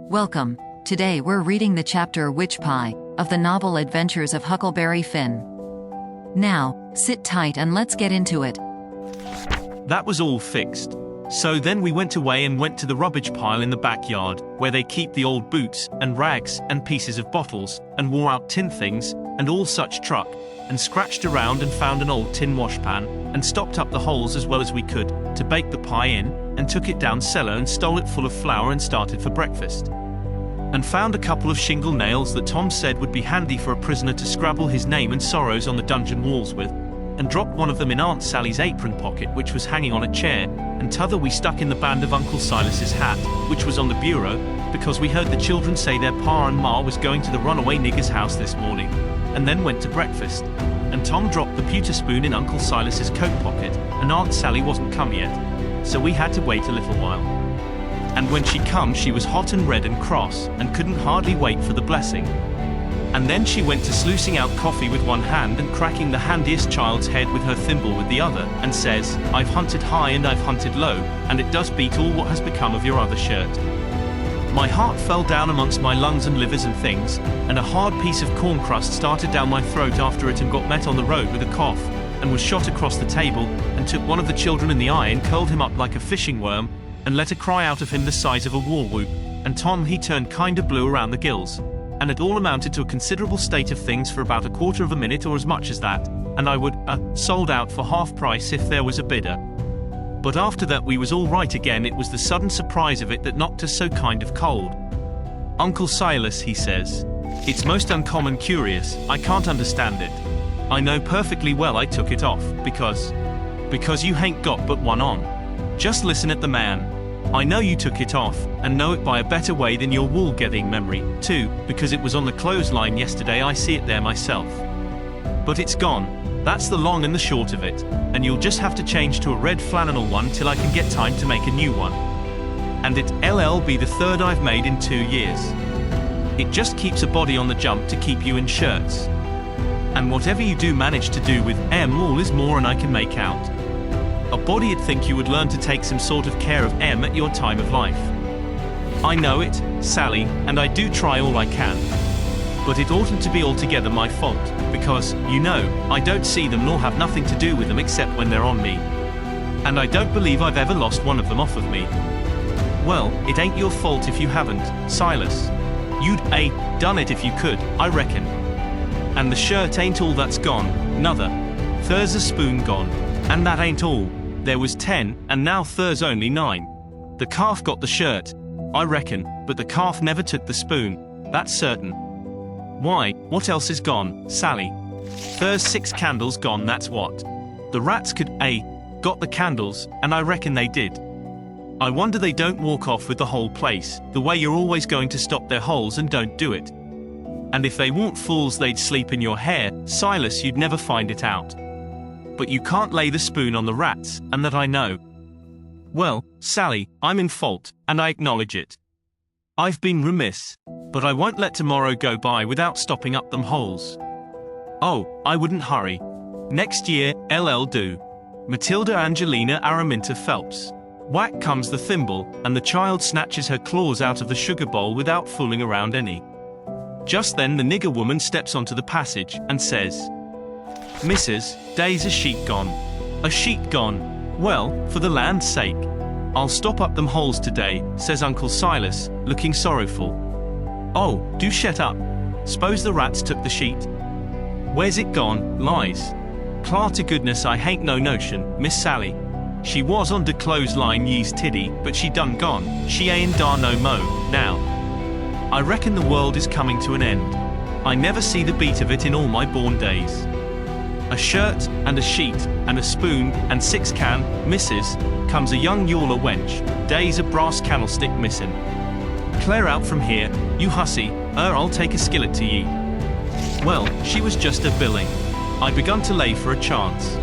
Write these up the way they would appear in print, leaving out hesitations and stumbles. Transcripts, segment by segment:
Welcome. Today we're reading the chapter Witch Pie of the novel Adventures of Huckleberry Finn. Now, sit tight and let's get into it. That was all fixed. So then we went away and went to the rubbish pile in the backyard, where they keep the old boots, and rags, and pieces of bottles, and wore out tin things, and all such truck, and scratched around and found an old tin washpan, and stopped up the holes as well as we could, to bake the pie in, and took it down cellar and stole it full of flour and started for breakfast. And found a couple of shingle nails that Tom said would be handy for a prisoner to scrabble his name and sorrows on the dungeon walls with, and dropped one of them in Aunt Sally's apron pocket which was hanging on a chair, and t'other we stuck in the band of Uncle Silas's hat, which was on the bureau, because we heard the children say their pa and ma was going to the runaway nigger's house this morning, and then went to breakfast. And Tom dropped the pewter spoon in Uncle Silas's coat pocket, and Aunt Sally wasn't come yet, so we had to wait a little while. And when she come she was hot and red and cross, and couldn't hardly wait for the blessing. And then she went to sluicing out coffee with one hand and cracking the handiest child's head with her thimble with the other, and says, "I've hunted high and I've hunted low, and it does beat all what has become of your other shirt." My heart fell down amongst my lungs and livers and things, and a hard piece of corn crust started down my throat after it and got met on the road with a cough, and was shot across the table, and took one of the children in the eye and curled him up like a fishing worm, and let a cry out of him the size of a war whoop, and Tom he turned kinda blue around the gills. And it all amounted to a considerable state of things for about a quarter of a minute or as much as that, and I would, sold out for half price if there was a bidder. But after that we was all right again. It was the sudden surprise of it that knocked us so kind of cold. "Uncle Silas," he says, "it's most uncommon curious, I can't understand it. I know perfectly well I took it off, because you hain't got but one on. Just listen at the man. I know you took it off, and know it by a better way than your wool-getting memory, too, because it was on the clothesline yesterday. I see it there myself. But it's gone, that's the long and the short of it, and you'll just have to change to a red flannel one till I can get time to make a new one. And it'll be the third I've made in 2 years. It just keeps a body on the jump to keep you in shirts. And whatever you do manage to do with all is more than I can make out. A body'd think you would learn to take some sort of care of at your time of life. I know it, Sally, and I do try all I can. But it oughtn't to be altogether my fault, because, you know, I don't see them nor have nothing to do with them except when they're on me. And I don't believe I've ever lost one of them off of me." "Well, it ain't your fault if you haven't, Silas. You'd done it if you could, I reckon. And the shirt ain't all that's gone, nuther. There's a spoon gone. And that ain't all. There was 10, and now there's only 9. The calf got the shirt, I reckon, but the calf never took the spoon, that's certain." "Why, what else is gone, Sally?" "There's 6 candles gone, that's what. The rats could got the candles, and I reckon they did. I wonder they don't walk off with the whole place, the way you're always going to stop their holes and don't do it. And if they weren't fools they'd sleep in your hair, Silas, you'd never find it out. But you can't lay the spoon on the rats, and that I know. Well, Sally, I'm in fault, and I acknowledge it. I've been remiss, but I won't let tomorrow go by without stopping up them holes. Oh, I wouldn't hurry. Next year, LL do. Matilda Angelina Araminta Phelps." Whack comes the thimble, and the child snatches her claws out of the sugar bowl without fooling around any. Just then the nigger woman steps onto the passage, and says, "Missus, day's a sheet gone." "A sheet gone? Well, for the land's sake. I'll stop up them holes today," says Uncle Silas, looking sorrowful. "Oh, do shut up. S'pose the rats took the sheet?" "Where's it gone, lies?" "Clar to goodness I hain't no notion, Miss Sally. She was on de clothesline ye's tiddy, but she done gone. She ain't dar no mo, now. I reckon the world is coming to an end. I never see the beat of it in all my born days. A shirt, and a sheet, and a spoon, and 6 missus, comes a young Yawler wench, days a brass candlestick missin'. Clear out from here, you hussy, I'll take a skillet to ye." Well, she was just a billing. I begun to lay for a chance.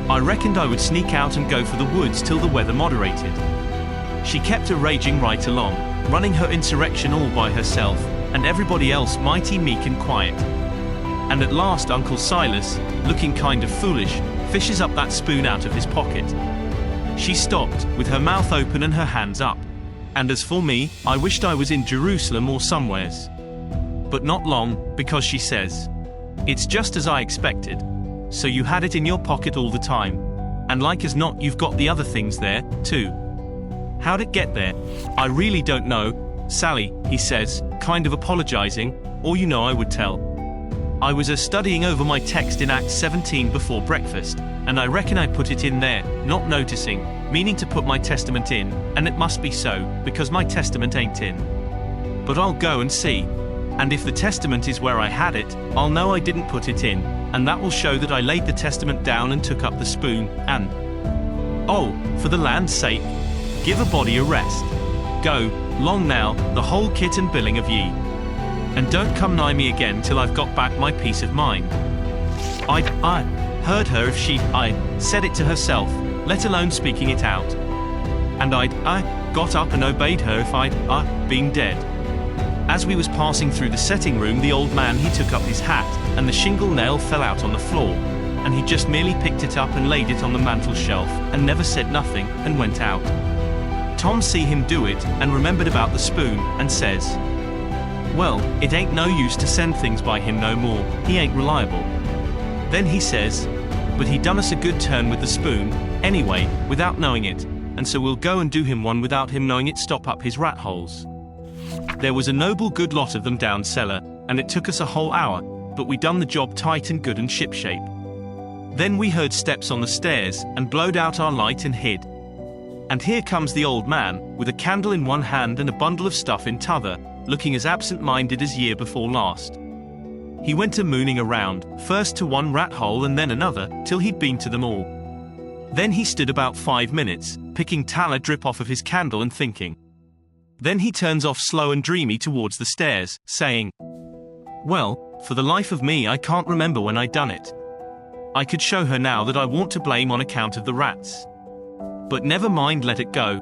I reckoned I would sneak out and go for the woods till the weather moderated. She kept a raging right along, running her insurrection all by herself, and everybody else mighty meek and quiet. And at last Uncle Silas, looking kind of foolish, fishes up that spoon out of his pocket. She stopped, with her mouth open and her hands up. And as for me, I wished I was in Jerusalem or somewheres. But not long, because she says, "It's just as I expected. So you had it in your pocket all the time. And like as not you've got the other things there, too. How'd it get there?" "I really don't know, Sally," he says, kind of apologizing, "or I would tell. I was studying over my text in Acts 17 before breakfast, and I reckon I put it in there, not noticing, meaning to put my testament in, and it must be so, because my testament ain't in. But I'll go and see. And if the testament is where I had it, I'll know I didn't put it in, and that will show that I laid the testament down and took up the spoon, and... Oh, for the land's sake, give a body a rest. Go, long now, the whole kit and billing of ye. And don't come nigh me again till I've got back my peace of mind." I heard her if she said it to herself, let alone speaking it out. And I got up and obeyed her if I'd been dead. As we was passing through the setting room, the old man he took up his hat, and the shingle nail fell out on the floor, and he just merely picked it up and laid it on the mantel shelf, and never said nothing, and went out. Tom see him do it, and remembered about the spoon, and says, "Well, it ain't no use to send things by him no more, he ain't reliable." Then he says, "But he done us a good turn with the spoon, anyway, without knowing it, and so we'll go and do him one without him knowing it, stop up his rat holes." There was a noble good lot of them down cellar, and it took us a whole hour, but we done the job tight and good and shipshape. Then we heard steps on the stairs, and blowed out our light and hid. And here comes the old man, with a candle in one hand and a bundle of stuff in t'other, looking as absent-minded as year before last. He went mooning around, first to one rat hole and then another, till he'd been to them all. Then he stood about 5 minutes, picking tallow drip off of his candle and thinking. Then he turns off slow and dreamy towards the stairs, saying, "Well, for the life of me I can't remember when I done it. I could show her now that I want to blame on account of the rats. But never mind, let it go.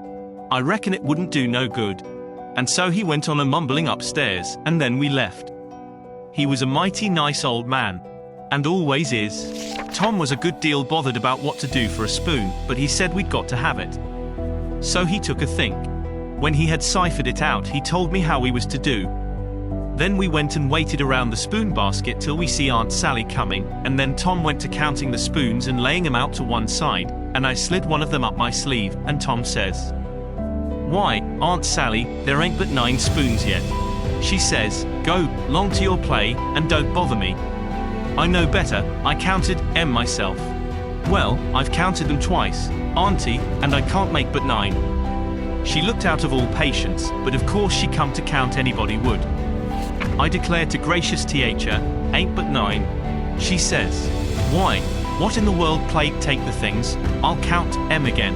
I reckon it wouldn't do no good." And so he went on mumbling upstairs, and then we left. He was a mighty nice old man. And always is. Tom was a good deal bothered about what to do for a spoon, but he said we'd got to have it. So he took a think. When he had ciphered it out, he told me how we was to do. Then we went and waited around the spoon basket till we see Aunt Sally coming, and then Tom went to counting the spoons and laying them out to one side, and I slid one of them up my sleeve, and Tom says, "Why, Aunt Sally, there ain't but 9 spoons yet." She says, "Go, long to your play, and don't bother me. I know better, I counted myself." "Well, I've counted them twice, Auntie, and I can't make but 9. She looked out of all patience, but of course she come to count anybody would. I declared to gracious teacher, "Ain't but 9. She says, "Why, what in the world, plague take the things, I'll count again."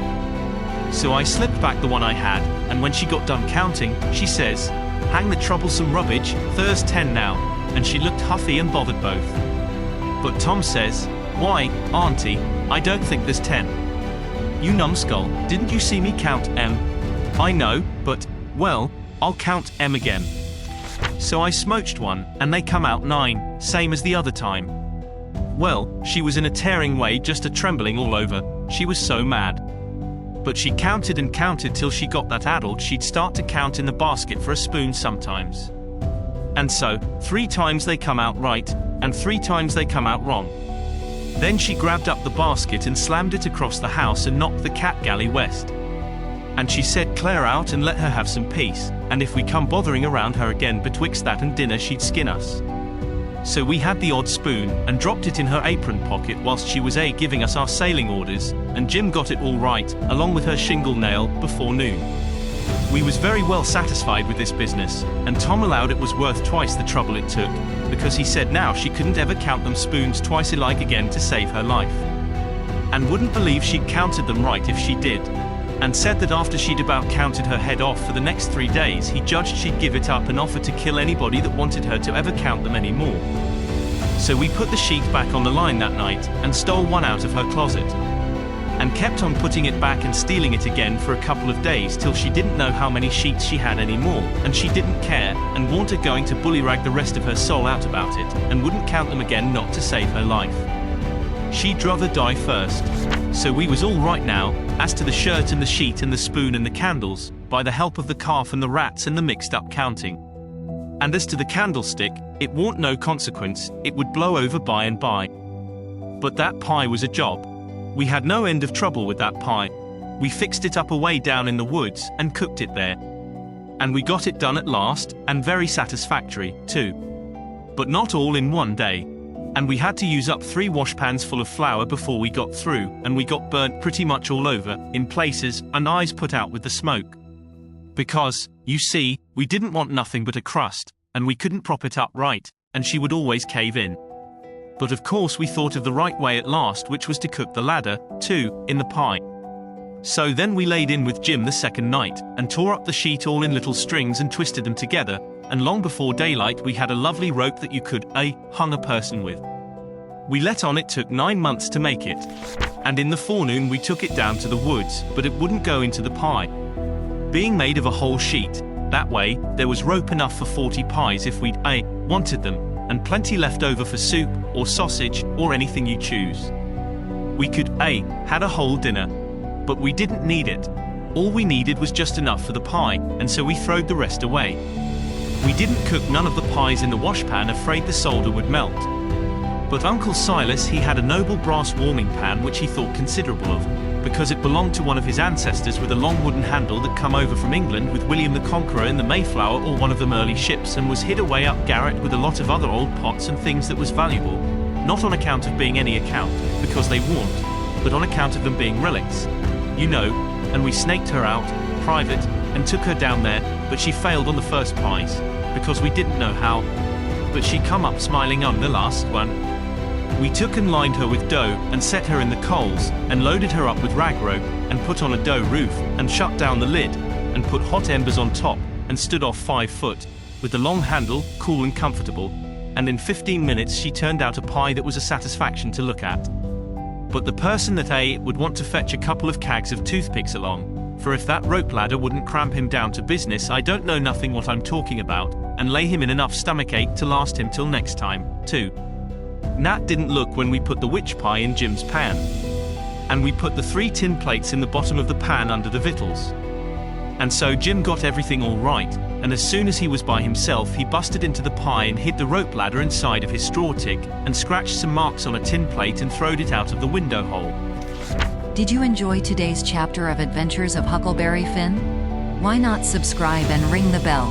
So I slipped back the one I had, and when she got done counting, she says, "Hang the troublesome rubbish, there's 10 now," and she looked huffy and bothered both. But Tom says, "Why, Auntie, I don't think there's 10. You numbskull, didn't you see me count M? I know, but, well, I'll count again." So I smooched one, and they come out 9, same as the other time. Well, she was in a tearing way, just a trembling all over, she was so mad. But she counted and counted till she got that addled she'd start to count in the basket for a spoon sometimes. And so, 3 times they come out right, and 3 times they come out wrong. Then she grabbed up the basket and slammed it across the house and knocked the cat galley west. And she said clear out and let her have some peace, and if we come bothering around her again betwixt that and dinner she'd skin us. So we had the odd spoon, and dropped it in her apron pocket whilst she was giving us our sailing orders, and Jim got it all right, along with her shingle nail, before noon. We was very well satisfied with this business, and Tom allowed it was worth twice the trouble it took, because he said now she couldn't ever count them spoons twice alike again to save her life. And wouldn't believe she'd counted them right if she did. And said that after she'd about counted her head off for the next 3 days, he judged she'd give it up and offered to kill anybody that wanted her to ever count them anymore. So we put the sheet back on the line that night, and stole one out of her closet. And kept on putting it back and stealing it again for a couple of days till she didn't know how many sheets she had anymore, and she didn't care, and wanted going to bullyrag the rest of her soul out about it, and wouldn't count them again not to save her life. She'd rather die first. So we was all right now, as to the shirt and the sheet and the spoon and the candles, by the help of the calf and the rats and the mixed-up counting. And as to the candlestick, it warn't no consequence, it would blow over by and by. But that pie was a job. We had no end of trouble with that pie. We fixed it up away down in the woods and cooked it there. And we got it done at last, and very satisfactory, too. But not all in one day. And we had to use up 3 washpans full of flour before we got through, and we got burnt pretty much all over, in places, and eyes put out with the smoke. Because, you see, we didn't want nothing but a crust, and we couldn't prop it up right, and she would always cave in. But of course we thought of the right way at last, which was to cook the ladder, too, in the pie. So then we laid in with Jim the second night, and tore up the sheet all in little strings and twisted them together, and long before daylight we had a lovely rope that you could, hung a person with. We let on it took 9 months to make it. And in the forenoon we took it down to the woods, but it wouldn't go into the pie. Being made of a whole sheet, that way, there was rope enough for 40 pies if we'd, wanted them, and plenty left over for soup, or sausage, or anything you choose. We could, had a whole dinner. But we didn't need it. All we needed was just enough for the pie, and so we throwed the rest away. We didn't cook none of the pies in the washpan, afraid the solder would melt. But Uncle Silas, he had a noble brass warming pan which he thought considerable of, because it belonged to one of his ancestors with a long wooden handle that come over from England with William the Conqueror in the Mayflower or one of them early ships, and was hid away up garret with a lot of other old pots and things that was valuable, not on account of being any account, because they warn't, but on account of them being relics. You know, and we snaked her out, private, and took her down there, but she failed on the first pies, because we didn't know how. But she come up smiling on the last one. We took and lined her with dough, and set her in the coals, and loaded her up with rag rope, and put on a dough roof, and shut down the lid, and put hot embers on top, and stood off 5 foot, with the long handle, cool and comfortable, and in 15 minutes she turned out a pie that was a satisfaction to look at. But the person that ate would want to fetch a couple of cags of toothpicks along, for if that rope ladder wouldn't cramp him down to business, I don't know nothing what I'm talking about, and lay him in enough stomachache to last him till next time, too. Nat didn't look when we put the witch pie in Jim's pan. And we put the 3 tin plates in the bottom of the pan under the victuals. And so Jim got everything all right, and as soon as he was by himself he busted into the pie and hid the rope ladder inside of his straw tick, and scratched some marks on a tin plate and throwed it out of the window hole. Did you enjoy today's chapter of Adventures of Huckleberry Finn? Why not subscribe and ring the bell?